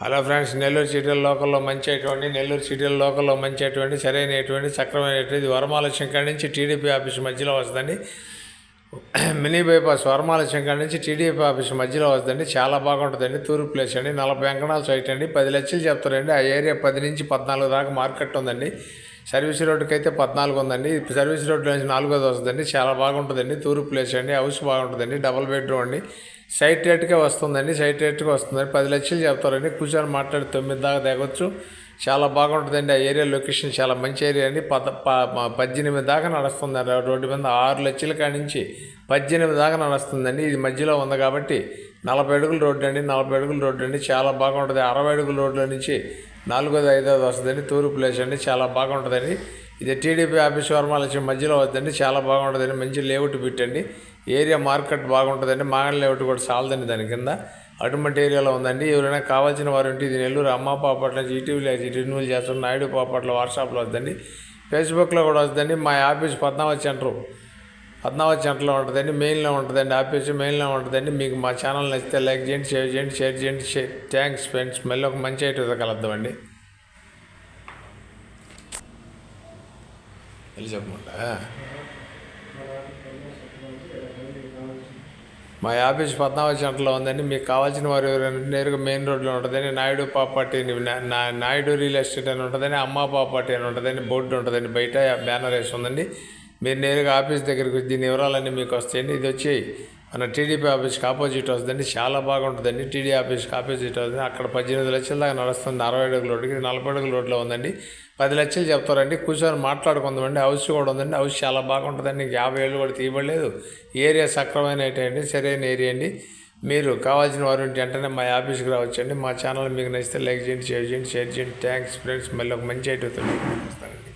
Hello friends, Nellore city లోకల్లో మంచి సరైనటువంటి సక్రమైనటువంటి వరమాలక్ష్యం కాడి నుంచి టీడీపీ ఆఫీస్ మధ్యలో వస్తుందండి. మినీ బైపాస్ వరమాలక్ష్యం కాడి నుంచి టీడీపీ ఆఫీస్ మధ్యలో వస్తుందండి. చాలా బాగుంటుందండి. తూర్పు ప్లేస్ అండి. 40 అంకణాల సైట్ అండి. 10 లక్షలు చెప్తారండి. ఆ ఏరియా 10 నుంచి 14 దాకా మార్కెట్ ఉందండి. సర్వీస్ రోడ్డుకి అయితే 14 ఉందండి. సర్వీస్ రోడ్డు నుంచి 4ది వస్తుందండి. చాలా బాగుంటుందండి. తూర్పు ప్లేస్ అండి. హౌస్ బాగుంటుందండి. డబుల్ బెడ్రూమ్ అండి. సైట్ రేట్కే వస్తుందండి. 10 లక్షలు చెప్తారండి. కూర్చొని మాట్లాడి 9 దాకా దిగొచ్చు. చాలా బాగుంటుందండి. ఆ ఏరియా లొకేషన్ చాలా మంచి ఏరియా అండి. 18 దాకా నడుస్తుంది రోడ్డు మీద. 6 లక్షల కాడి నుంచి 18 దాకా నడుస్తుందండి. ఇది మధ్యలో ఉంది కాబట్టి 40 అడుగుల రోడ్డు అండి. 40 అడుగుల రోడ్డు అండి. చాలా బాగుంటుంది. 60 అడుగుల రోడ్ల నుంచి 4ది 5ది వస్తుందండి. తూర్పు ప్లేస్ అండి. చాలా బాగుంటుందండి. ఇది టీడీపీ ఆఫీస్ వరమాలక్ష్యం మధ్యలో వద్దండి. చాలా బాగుంటుందండి. మంచి లేఅవుట్ పెట్టండి. ఏరియా మార్కెట్ బాగుంటుందండి. మాగన్ లేఅవుట్ కూడా చాలదండి దాని కింద. అటువంటి ఏరియాలో ఉందండి. ఎవరైనా కావాల్సిన వారు ఉంటే ఇది నెల్లూరు అమ్మ పాపట్ల నుంచి ఈటీవీలో రిన్యూవల్ చేస్తాం. నాయుడు పాపట్ల వాట్సాప్లో వద్దండి. ఫేస్బుక్లో కూడా వద్దండి. మా ఆఫీస్ పద్మావతి సెంటర్లో ఉంటుందండి. మెయిన్లో ఉంటుందండి. ఆఫీసు మెయిన్లో ఉంటుందండి. మీకు మా ఛానల్ నచ్చితే లైక్ చేయండి, షేర్ చేయండి. Thanks friends. మళ్ళీ ఒక మంచి ఐటమ్తో కలుద్దామండి. వెళ్ళి చెప్పమంటా. మా ఆఫీస్ పద్మావతి సెంటర్లో ఉందండి. మీకు కావాల్సిన వారు ఎవరైనా నేరుగా మెయిన్ రోడ్లో ఉంటుందని Naidu property Naidu real estate అని ఉంటుందని, అమ్మ ప్రాపర్టీ అని ఉంటుందని బోర్డు ఉంటుందండి. బయట బ్యానర్ వేసి ఉందండి. మీరు నేరుగా ఆఫీస్ దగ్గరికి వచ్చి దీని వివరాలన్నీ మీకు వస్తాయండి. ఇది వచ్చి మన టీడీపీ ఆఫీస్కి ఆపోజిట్ వస్తుందండి. చాలా బాగుంటుందండి. టీడీ ఆఫీస్కి ఆపోజిట్ వస్తుంది. అక్కడ 18 లక్షల దాకా నడుస్తుంది. 60 అడుగుల రోడ్డుకి 40 అడుగుల రోడ్లో ఉందండి. 10 లక్షలు చెప్తారండి. కూర్చొని మాట్లాడుకుందామండి. హౌస్ కూడా ఉందండి. హౌస్ చాలా బాగుంటుందండి. 50 ఏళ్ళు కూడా తీయబడలేదు. ఏరియా సక్రమైన అండి. సరైన ఏరియా అండి. మీరు కావాల్సిన వారు వెంటనే మా ఆఫీస్కి రావచ్చండి. మా ఛానల్ మీకు నచ్చితే లైక్ చేయండి, షేర్ చేయండి. Thanks friends. మళ్ళీ ఒక మంచి ఐటమ్ వస్తానండి.